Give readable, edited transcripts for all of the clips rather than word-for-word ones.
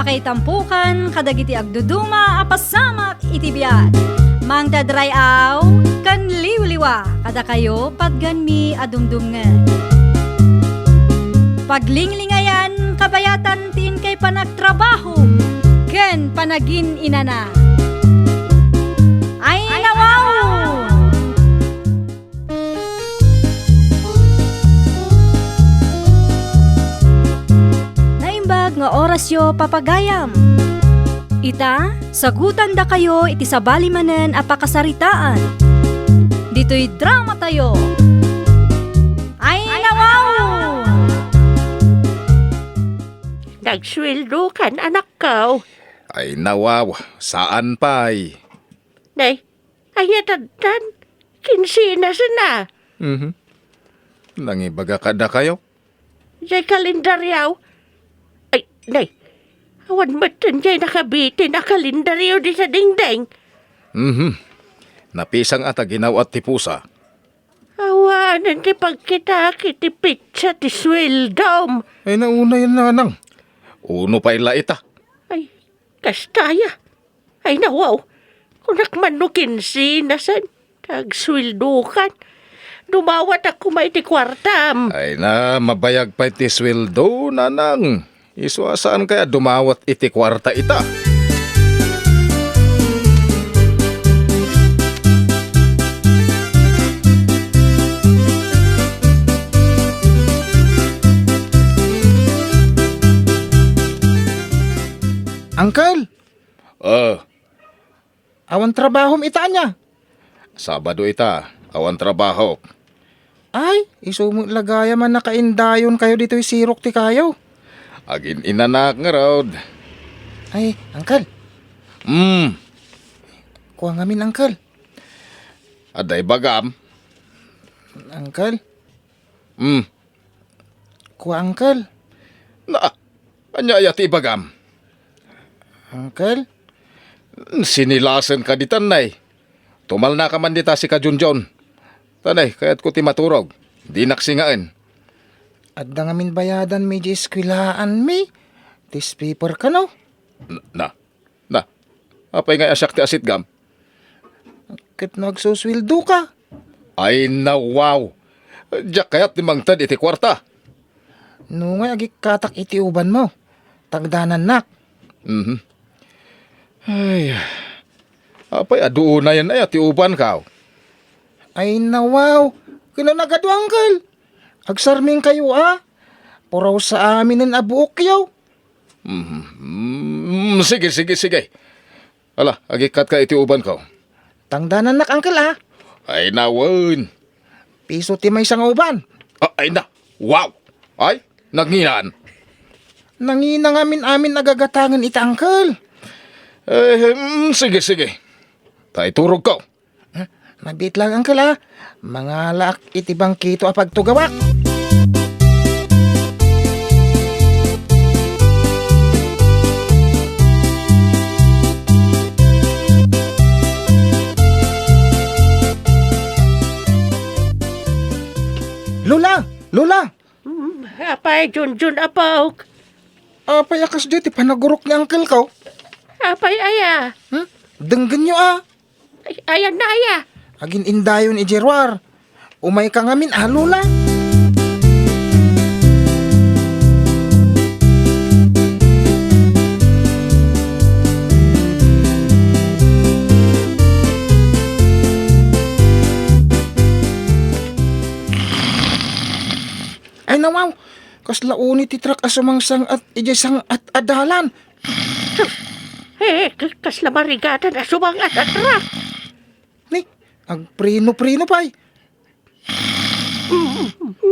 Mapakaitampukan kadagiti agduduma apasamak itibiyat. Mang dadrayaw kan liwliwa kada kayo padganmi adumdumngan. Paglinglingayan kabayatan tin kay panagtrabaho ken panagin inana. Ay nawaw! Naimbag nga orasyo papagayam. Ita, sagutan da kayo iti sabali manen apakasaritaan. Dito'y drama tayo. Ay nawaw! Nagsweldo kan anak ko. Ay nawaw, saan pa'y? Nay, ayatan, kinsinas na. Nangibaga kada kayo? Jay kalendaryaw. Ay, nay, awan matan jay nakabitin na kalendaryaw di sa dingding. Napisang ata ginaw at tipusa. Awanan ti pagkita kiti pizza ti sweldom. Ay nauna yan nanang. Uno pa ila ita. Ay, kastaya. Ay, nawaw. Kunak man no kinsinasan. Tagsweldukan. Dumawat ako may ti kwartam. Ay na, mabayag pa iti sweldo, nanang. Iswasaan kaya dumawat iti kwarta ita. Uncle, awan trabahom ita niya. Sabado ita, awan trabaho. Ay, isumot lagaya man nakaindayon kayo dito sirok ti kayo. Agin inanak nga raw. Ay, Uncle, kuha ngamin, Uncle. Aday bagam. Uncle, kuha, Uncle. Na, anya ti bagam. Uncle, Sinilasan ka di tanay. Tumal na ka man dita si Kajunjon. Tanay, kaya't ko ti maturog. Di naksingaan. adda ngamin bayadan medyo eskwilaan mi. Tis paper ka no? Na. Apay nga asyak ti asit gam. Kit nagsuswildo ka. Ay na wow. Diyak kayat ti mangtad iti kwarta. Nungay agi katak iti uban mo. Tagdanan nak. Ay, apay aduo na yan ay ati uban ka. Ay nawaw. Kinanagado, Uncle. Agsarming kayo Puraw sa amin ang abuok yaw. Sige. Ala, agikat ka iti uban ka. Tangdanan nak, Uncle Ay nawan. Piso ti may isang uban. Ay na, wow. Ay, nagnginaan. Nangina amin nagagatangan ita, Uncle. Sige. Tay turog ka. Mabit lang, Uncle Mga laak iti bangkito apagtugawak. Lola! Apay, Junjun apaw. Payakas di ti panagurok ni Uncle ko. Apay, aya. Denggan nyo Ay, ayan na, aya. Agin indayon i Jerwar. Umay ka ngamin Lola. Ay nawaw, kasla uni ti trak asumang at ijay at adalan. Kasla marigatan na sumang atatra. Ni, agprino-prino pa'y.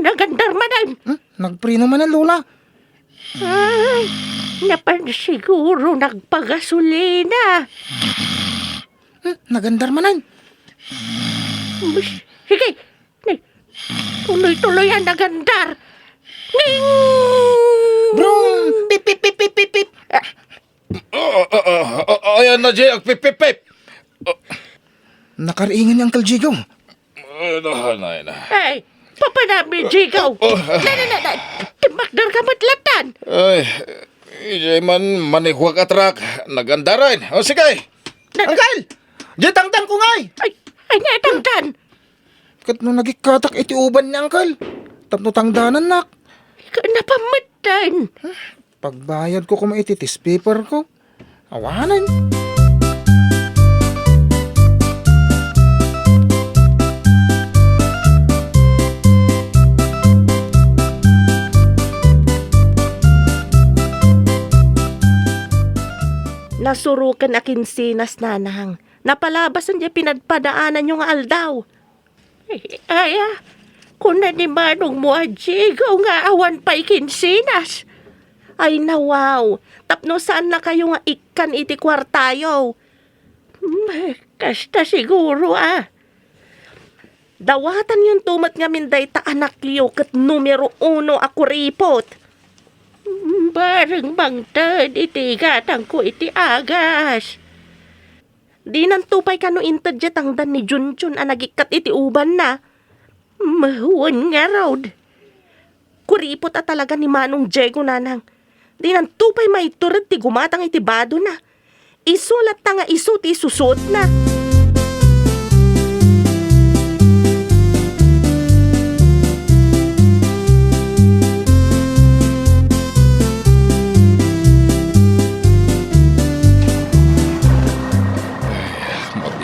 Nagandar manan. Nagprino man ang Lola. Ay, napansiguro nagpagasolina. Nagandar manan. Sige, tuloy-tuloy ang nagandar. Ning! Brum! Pip, pip, pip, pip, pip, pip. Ayan na, Jay, agpipipip. Nakariingan yung Kaljigo. Na. Ay, papanami, Jigaw. Na. Timakdar ka matlatan. Ay, Ijay man manihwag atrak. Nagandaran. O sige. Uncle! Di tangtan ko ngay! Ay, natangtan. Kat no nagikatak iti uban ni Uncle. Tapno tangdanan nak. Napamatan. Pagbayad ko kuma ititis paper ko. Awanan. Nasurukan akin sinas nanang. Napalabas ang pinagpadaanan yung aldaw. Ay, kung na ni manong mo ajigaw nga awan pa ikinsinas. Ay nawaw, tapno saan na kayo nga ikan iti kwartayo? Kasta siguro Dawatan yung tumat nga minday ta anak liyo kat numero 1 ako ripot. Bareng bangtad iti gatang ko iti agas. Di nang tupay kano intad jatang dan ni Junjun nagikat iti uban na. Mahuwan nga raw. Kuripot talaga ni Manong Diego nanang. Di nang tupay maiturad ti gumatang iti bado na. Isulat ta nga isu ti susot na.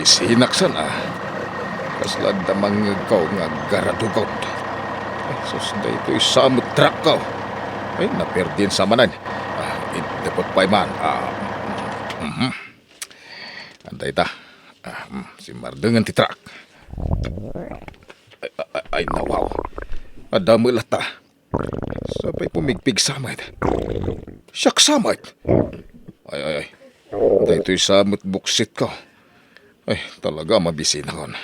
Sinaksan Kaslad damang ikaw nga garadugot. Ay, sus, da ito'y samot truck ko. Ay, naperdin sa manan. Dapat pa man. Anday ta. Si Mardengan ti truck. Ay, nawaw. Adamo lata. Sabay pumigpig samad. Siyak samad. Ay. Da ito'y samot buksit ko. Ay, talaga mabisin ako.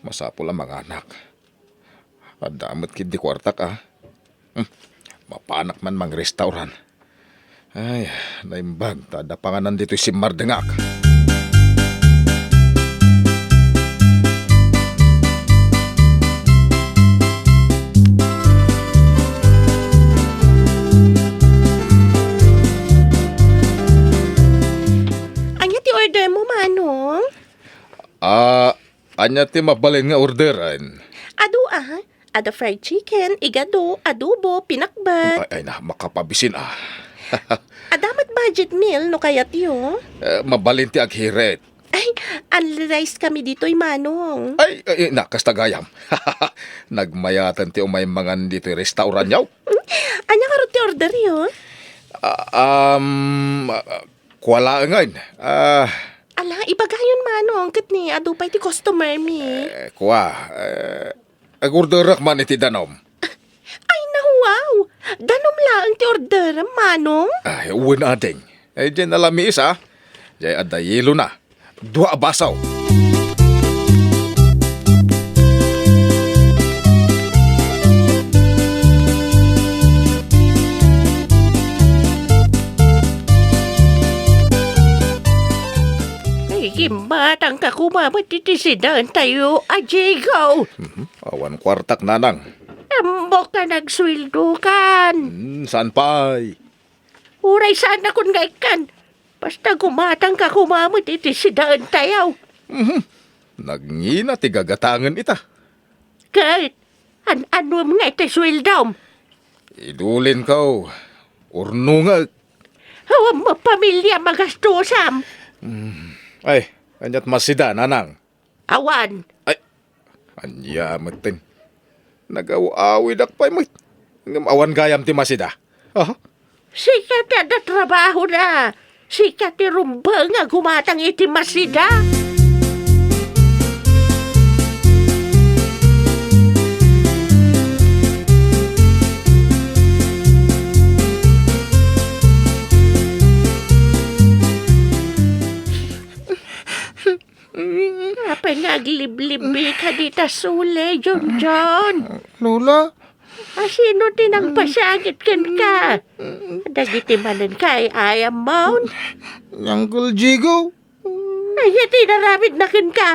Masapo lang mga anak. Adamot kid di kwartak Mapanak man mang restauran. Ay, naimbag. Tadapanganan dito si Mardengak. Anya ti order mo, Manong? Anya ti mabalin nga orderan. Ado Ada fried chicken, igado, adobo, pinakbat. Ay na, makapabisin Adamat budget meal no kayat yo. Mabalin ti aghiret. Ay, unrice kami dito'y Manong. Ay, na, kastagayam. Nagmayatan ti umay mangan dito yung restaurant yaw. Anya ka ti order yo? Kuwala ngayon. Ala, ibagayon Manong, kat ni ado pa iti customer mi. Agorderak man iti danom. Ay, wow! Danom lang ti order, Manong. Ay, uwan ading. Ay, dyan alami isa. Dyan adayelo na. Dua basaw. Batang ka kumamit itisidan tayo, ajigaw. Awan kwartak nanang. Ambok ka nagswildo kan. Saan pa'y? Uray sana kung gaikan. Basta gumatang ka kumamit itisidan tayo. Nagngina ti gagatangan ita. Kahit, ano mga itiswildom? Idulin ka, urnungag. Hawam mo pamilya magastusam. Ay, kanyat masida, nanang. Awan. Ay, anya matin. Nag-awawid akpay mo. Awan gayam ti masida. Sikat na trabaho na. Sikat ti rumba nga gumatang iti masida. Nagliblib ka dita sule, John. Lola, Sino din ang pasangit kan ka? Dagiti manan ka ay ayam maun. Uncle Jigo. Ay, tinaramid na kan ka.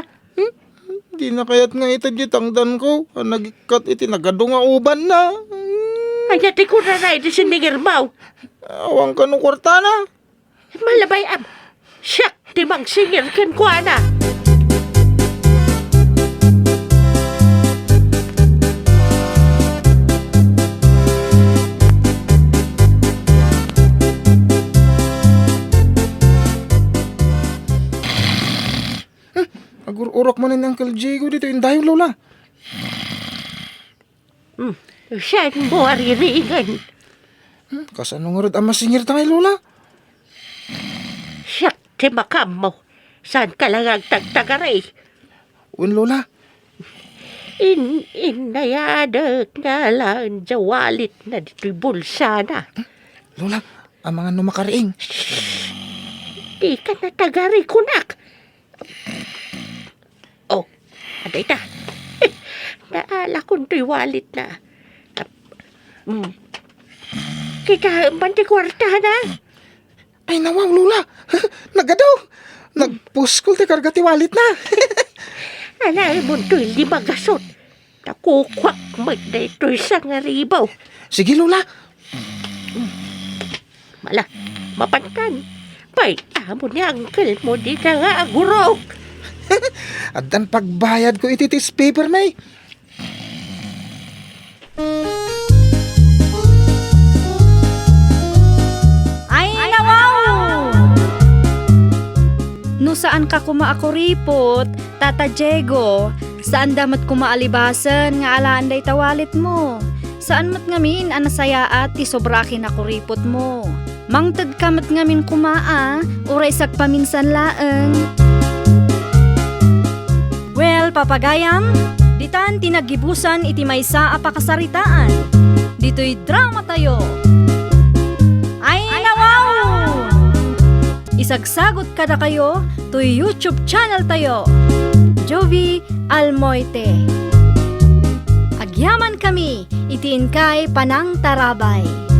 Di na kayat nga ito tangdan ko. Nagikat iti nagado nga uban na. Anya ti ko na iti siningirmaw. Awang ka nung kwarta na. Malabay am. Siyak, timang singir kan ko ana. Agur-urok man ni Uncle Jigo dito yung dayo, Lola. Siya mo aririgan. Kasano nga rin ang masingir tayo, Lola? Siyak, timakam mo. Saan ka lang ang tagtagaray? Un, Lola. Inayadag nga lang jawalit na dito'y bulsa na. Lola, ang mga numakariing. Di ka natagari, kunak. Oh, aday ta. Naala kong to'y walit na. Kika, banti kwarta na. Ay, nawaw, Lola. Nagadaw. Nagpuskol ti karga ti walit na. Alay mo to'y limagasot. Nakukwak magday to'y sangaribaw. Sige, Lola. Mala, mapantan. Pay, amo ni uncle mo di na nga agurok. At dan pagbayad ko ititis paper, May. Ay, nawaw! No saan ka kumaakuripot, Tata Diego? Saan damat kumaalibasan nga alaan day tawalit mo? Saan mat ngamin anasayaat ti sobra kinakuripot mo? Mangtad ka mat ngamin kumaa, uray sak paminsan laeng. Well, papagayam, ditan tinagibusan iti maysa a pakasaritaan. Dito'y drama tayo. Ay, nawaw! Isagsagot kada kayo to YouTube channel tayo. Jovi Almoite. Agyaman kami, itiin kay Panang Tarabay.